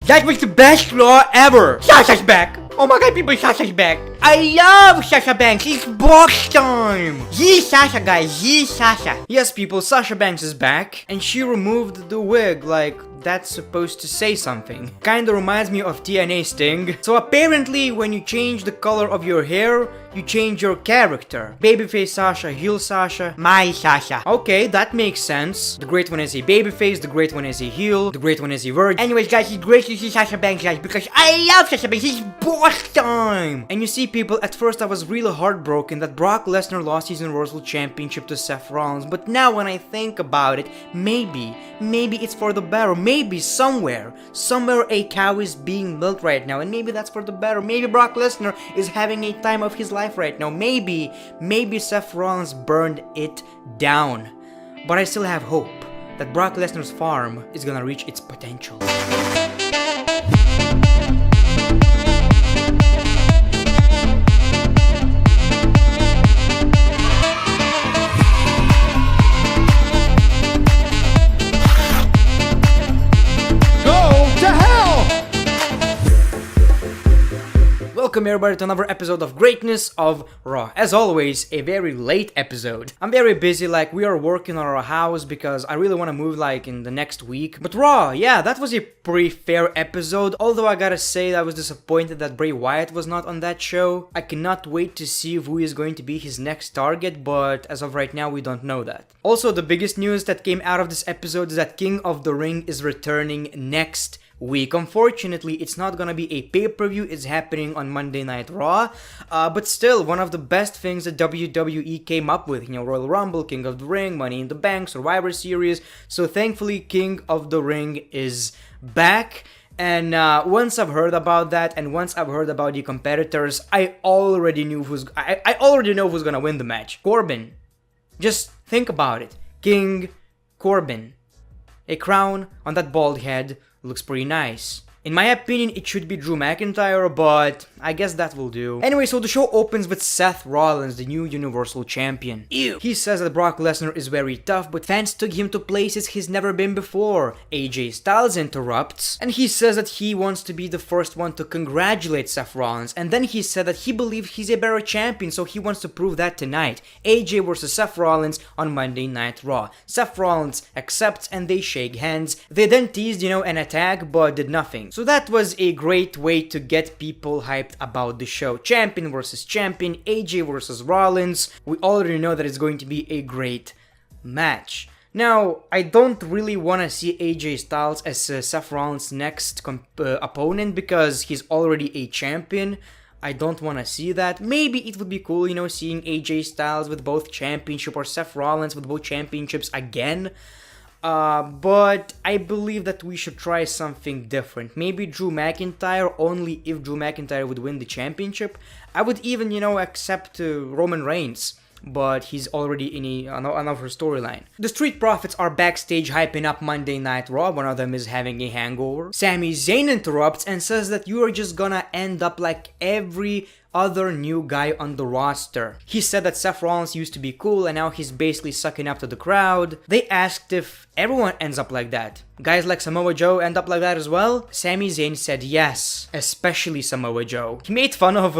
That was the best Raw ever! Sasha's back! Oh my god, people, Sasha's back! I love Sasha Banks! It's box time! Yee Sasha, guys! Yee Sasha! Yes, people, Sasha Banks is back, and she removed the wig, like, that's supposed to say something. Kinda reminds me of TNA Sting. So apparently, when you change the color of your hair, you change your character. Babyface Sasha, heel Sasha, my Sasha. Okay, that makes sense. The Great One is a babyface, the Great One is a heel, the Great One is a virgin. Anyways, guys, it's great to see Sasha Banks, guys, because I love Sasha Banks. It's boss time! And you see, people, at first I was really heartbroken that Brock Lesnar lost his Universal Championship to Seth Rollins, but now when I think about it, maybe it's for the better. Maybe somewhere a cow is being milked right now, and maybe that's for the better. Maybe Brock Lesnar is having a time of his life right now. Maybe Seth Rollins burned it down. But I still have hope that Brock Lesnar's farm is gonna reach its potential. Welcome everybody to another episode of Greatness of Raw. As always, a very late episode. I'm very busy, like we are working on our house because I really want to move like in the next week. But Raw, yeah, that was a pretty fair episode. Although I gotta say I was disappointed that Bray Wyatt was not on that show. I cannot wait to see who is going to be his next target, but as of right now we don't know that. Also, the biggest news that came out of this episode is that King of the Ring is returning next week. Unfortunately, it's not gonna be a pay-per-view, it's happening on Monday Night Raw, but still, one of the best things that WWE came up with, you know, Royal Rumble, King of the Ring, Money in the Bank, Survivor Series, so thankfully King of the Ring is back. And once I've heard about that, and once I've heard about the competitors, I already know who's gonna win the match. Corbin. Just think about it. King Corbin. A crown on that bald head looks pretty nice. In my opinion, it should be Drew McIntyre, but I guess that will do. Anyway, so the show opens with Seth Rollins, the new Universal Champion. Ew. He says that Brock Lesnar is very tough, but fans took him to places he's never been before. AJ Styles interrupts, and he says that he wants to be the first one to congratulate Seth Rollins, and then he said that he believes he's a better champion, so he wants to prove that tonight. AJ versus Seth Rollins on Monday Night Raw. Seth Rollins accepts and they shake hands. They then teased, an attack, but did nothing. So that was a great way to get people hyped about the show. Champion versus champion, AJ versus Rollins. We already know that it's going to be a great match. Now, I don't really want to see AJ Styles as Seth Rollins' next opponent because he's already a champion. I don't want to see that. Maybe it would be cool, seeing AJ Styles with both championship or Seth Rollins with both championships again. But I believe that we should try something different. Maybe Drew McIntyre, only if Drew McIntyre would win the championship. I would even, accept Roman Reigns, but he's already in another storyline. The Street Profits are backstage hyping up Monday Night Raw. One of them is having a hangover. Sami Zayn interrupts and says that you are just gonna end up like every other new guy on the roster. He said that Seth Rollins used to be cool and now he's basically sucking up to the crowd. They asked if everyone ends up like that. Guys like Samoa Joe end up like that as well? Sami Zayn said yes, especially Samoa Joe. He made fun of,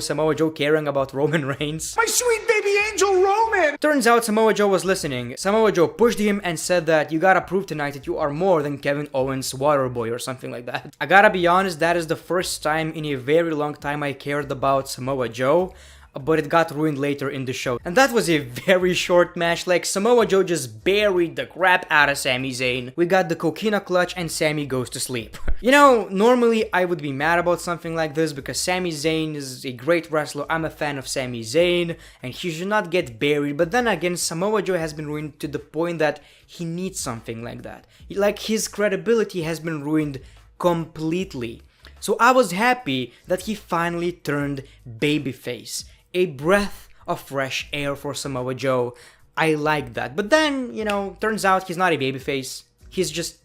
Samoa Joe caring about Roman Reigns. My sweet baby angel Roman! Turns out Samoa Joe was listening. Samoa Joe pushed him and said that you gotta prove tonight that you are more than Kevin Owens' water boy or something like that. I gotta be honest, that is the first time in a very long time I cared about Samoa Joe, but it got ruined later in the show. And that was a very short match, like Samoa Joe just buried the crap out of Sami Zayn. We got the coquina clutch and Sami goes to sleep. Normally I would be mad about something like this because Sami Zayn is a great wrestler. I'm a fan of Sami Zayn and he should not get buried, but then again Samoa Joe has been ruined to the point that he needs something like that. Like his credibility has been ruined completely. So I was happy that he finally turned babyface. A breath of fresh air for Samoa Joe. I like that. But then, turns out he's not a babyface. He's just,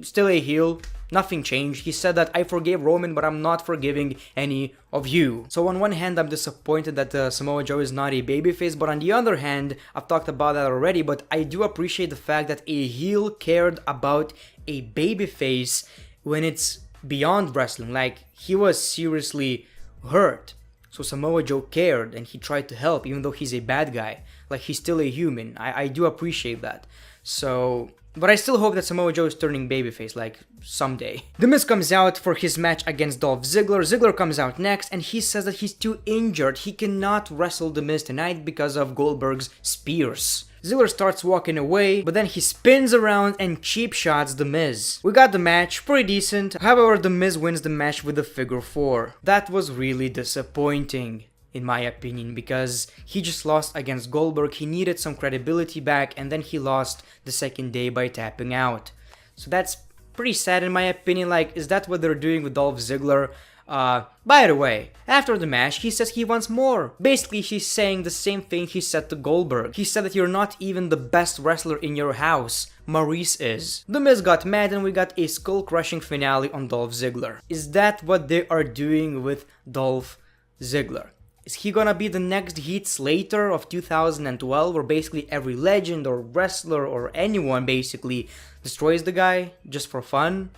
still a heel. Nothing changed. He said that I forgave Roman, but I'm not forgiving any of you. So on one hand, I'm disappointed that Samoa Joe is not a babyface, but on the other hand, I've talked about that already, but I do appreciate the fact that a heel cared about a babyface when it's beyond wrestling. Like, he was seriously hurt. So Samoa Joe cared and he tried to help, even though he's a bad guy. Like, he's still a human. I do appreciate that. So, but I still hope that Samoa Joe is turning babyface, like, someday. The Miz comes out for his match against Dolph Ziggler. Ziggler comes out next and he says that he's too injured. He cannot wrestle The Miz tonight because of Goldberg's spears. Ziggler starts walking away, but then he spins around and cheap shots The Miz. We got the match, pretty decent. However, The Miz wins the match with a figure 4. That was really disappointing, in my opinion, because he just lost against Goldberg. He needed some credibility back, and then he lost the second day by tapping out. So that's pretty sad in my opinion. Like, is that what they're doing with Dolph Ziggler? By the way, after the match, he says he wants more. Basically, he's saying the same thing he said to Goldberg. He said that you're not even the best wrestler in your house. Maurice is. The Miz got mad and we got a skull-crushing finale on Dolph Ziggler. Is that what they are doing with Dolph Ziggler? Is he gonna be the next Heath Slater of 2012, where basically every legend or wrestler or anyone basically destroys the guy just for fun?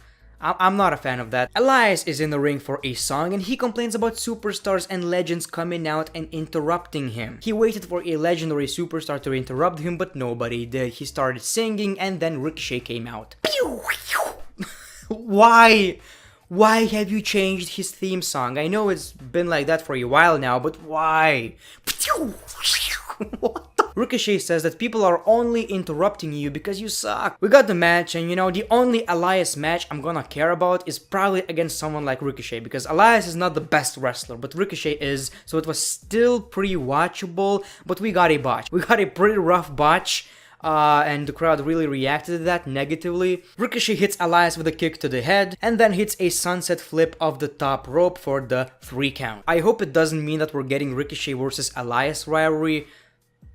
I'm not a fan of that. Elias is in the ring for a song and he complains about superstars and legends coming out and interrupting him. He waited for a legend or a superstar to interrupt him, but nobody did. He started singing and then Ricochet came out. Why? Why have you changed his theme song? I know it's been like that for a while now, but why? What the? Ricochet says that people are only interrupting you because you suck. We got the match, and you know, the only Elias match I'm gonna care about is probably against someone like Ricochet, because Elias is not the best wrestler, but Ricochet is, so it was still pretty watchable, but we got a botch. We got a pretty rough botch. And the crowd really reacted to that negatively. Ricochet hits Elias with a kick to the head, and then hits a sunset flip of the top rope for the 3 count. I hope it doesn't mean that we're getting Ricochet versus Elias rivalry.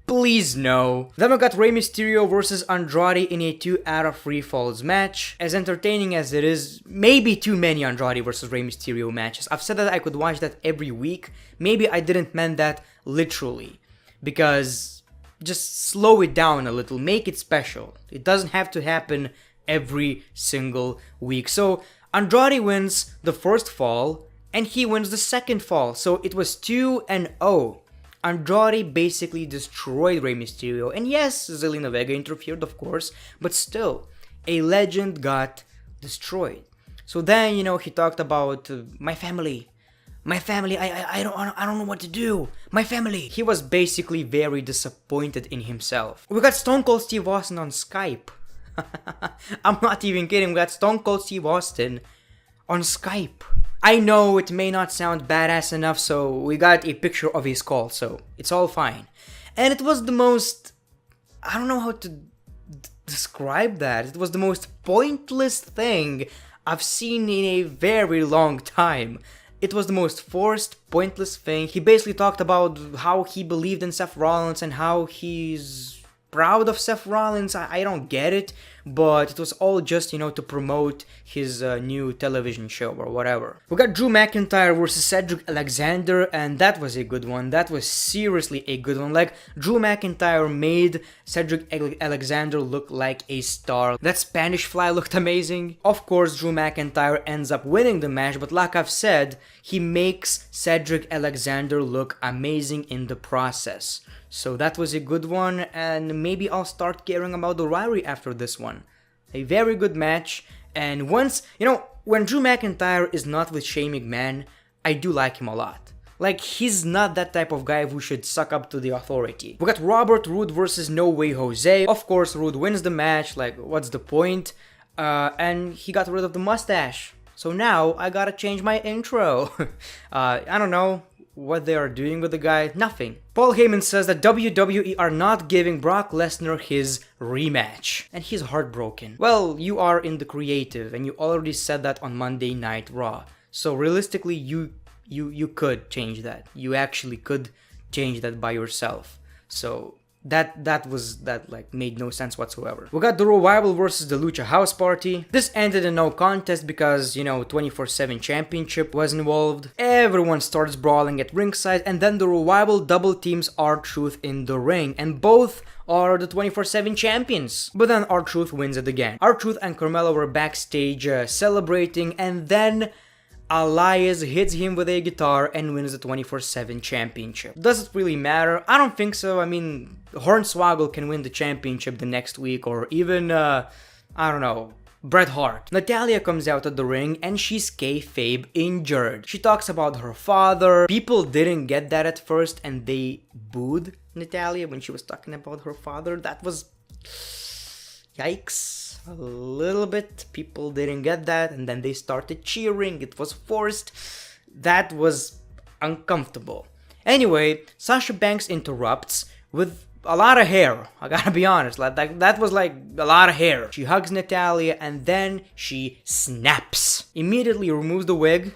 Please no. Then we got Rey Mysterio versus Andrade in a 2 out of 3 falls match. As entertaining as it is, maybe too many Andrade versus Rey Mysterio matches. I've said that I could watch that every week. Maybe I didn't mean that literally, because just slow it down a little, make it special. It doesn't have to happen every single week. So Andrade wins the first fall and he wins the second fall. So it was 2-0. Andrade basically destroyed Rey Mysterio. And yes, Zelina Vega interfered, of course, but still, a legend got destroyed. So then, you know, he talked about my family. I don't know what to do. My family. He was basically very disappointed in himself. We got Stone Cold Steve Austin on Skype. I'm not even kidding. We got Stone Cold Steve Austin on Skype. I know it may not sound badass enough, so we got a picture of his call, so it's all fine. And it was the most, I don't know how to describe that. It was the most pointless thing I've seen in a very long time. It was the most forced, pointless thing. He basically talked about how he believed in Seth Rollins and how he's proud of Seth Rollins. I don't get it, but it was all just, you know, to promote his new television show or whatever. We got Drew McIntyre versus Cedric Alexander, and that was a good one. That was seriously a good one. Like, Drew McIntyre made Cedric Alexander look like a star. That Spanish fly looked amazing. Of course, Drew McIntyre ends up winning the match, but like I've said, he makes Cedric Alexander look amazing in the process. So that was a good one, and maybe I'll start caring about the rivalry after this one. A very good match, and once, you know, when Drew McIntyre is not with Shane McMahon, I do like him a lot. Like, he's not that type of guy who should suck up to the authority. We got Robert Roode versus No Way Jose. Of course, Roode wins the match, like, what's the point? And he got rid of the mustache. So now, I gotta change my intro. I don't know what they are doing with the guy. Nothing. Paul Heyman says that WWE are not giving Brock Lesnar his rematch, and he's heartbroken. Well, you are in the creative, and you already said that on Monday Night Raw. So realistically, you could change that. You actually could change that by yourself. So That like made no sense whatsoever. We got the Revival versus the Lucha House Party. This ended in no contest because, 24/7 championship was involved. Everyone starts brawling at ringside, and then the Revival double teams R-Truth in the ring, and both are the 24/7 champions. But then R-Truth wins it again. R-Truth and Carmelo were backstage celebrating, and then Elias hits him with a guitar and wins the 24/7 championship. Does it really matter? I don't think so. I mean, Hornswoggle can win the championship the next week, or even, I don't know, Bret Hart. Natalya comes out of the ring and she's kayfabe injured. She talks about her father. People didn't get that at first and they booed Natalya when she was talking about her father. That was... yikes. A little bit. People didn't get that and then they started cheering. It was forced. That was uncomfortable. Anyway, Sasha Banks interrupts with a lot of hair. I gotta be honest, that was like a lot of hair. She hugs Natalya and then she snaps. Immediately removes the wig.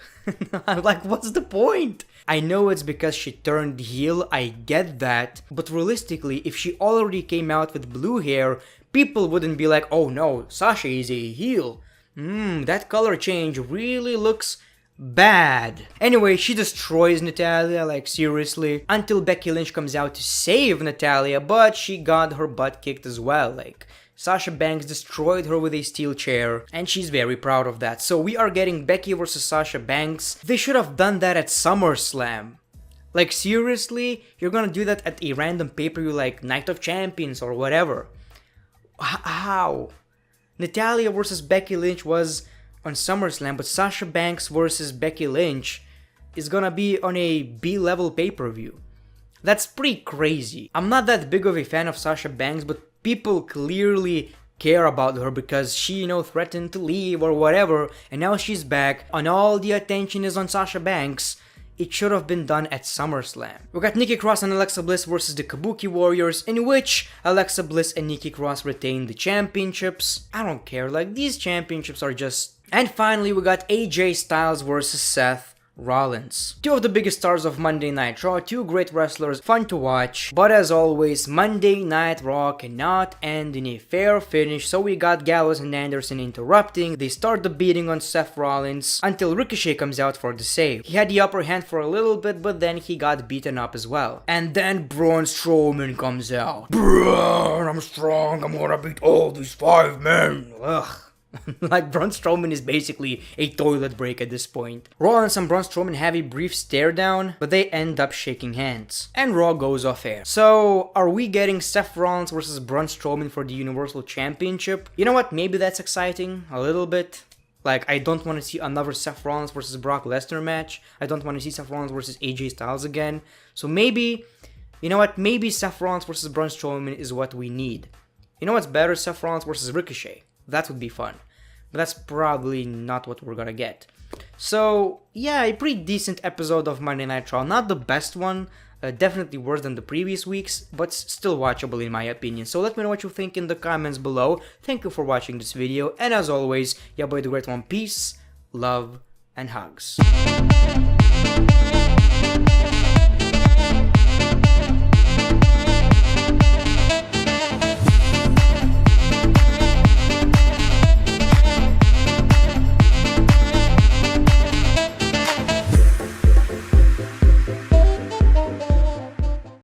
I'm like, what's the point? I know it's because she turned heel, I get that. But realistically, if she already came out with blue hair, people wouldn't be like, oh no, Sasha is a heel. That color change really looks bad. Anyway, she destroys Natalya, like seriously, until Becky Lynch comes out to save Natalya, but she got her butt kicked as well. Like, Sasha Banks destroyed her with a steel chair, and she's very proud of that. So we are getting Becky versus Sasha Banks. They should have done that at SummerSlam. Like, seriously? You're gonna do that at a random pay-per-view like Night of Champions or whatever? How? Natalya versus Becky Lynch was on SummerSlam, but Sasha Banks versus Becky Lynch is gonna be on a B-level pay-per-view. That's pretty crazy. I'm not that big of a fan of Sasha Banks, but people clearly care about her because she, threatened to leave or whatever, and now she's back, and all the attention is on Sasha Banks. It should have been done at SummerSlam. We got Nikki Cross and Alexa Bliss versus the Kabuki Warriors, in which Alexa Bliss and Nikki Cross retained the championships. I don't care, like, these championships are just... And finally, we got AJ Styles versus Seth Rollins. Two of the biggest stars of Monday Night Raw, two great wrestlers, fun to watch. But as always, Monday Night Raw cannot end in a fair finish, so we got Gallows and Anderson interrupting. They start the beating on Seth Rollins until Ricochet comes out for the save. He had the upper hand for a little bit, but then he got beaten up as well. And then Braun Strowman comes out. Braun, I'm strong, I'm gonna beat all these 5 men. Ugh. Like, Braun Strowman is basically a toilet break at this point. Rollins and Braun Strowman have a brief stare down, but they end up shaking hands. And Raw goes off air. So, are we getting Seth Rollins versus Braun Strowman for the Universal Championship? You know what, maybe that's exciting, a little bit. Like, I don't want to see another Seth Rollins versus Brock Lesnar match. I don't want to see Seth Rollins versus AJ Styles again. So maybe, you know what, maybe Seth Rollins versus Braun Strowman is what we need. You know what's better? Seth Rollins versus Ricochet. That would be fun. But that's probably not what we're gonna get. So, yeah, a pretty decent episode of Monday Night Raw. Not the best one, definitely worse than the previous weeks, but still watchable in my opinion. So let me know what you think in the comments below. Thank you for watching this video, and as always, your boy TheGreatOne, peace, love, and hugs.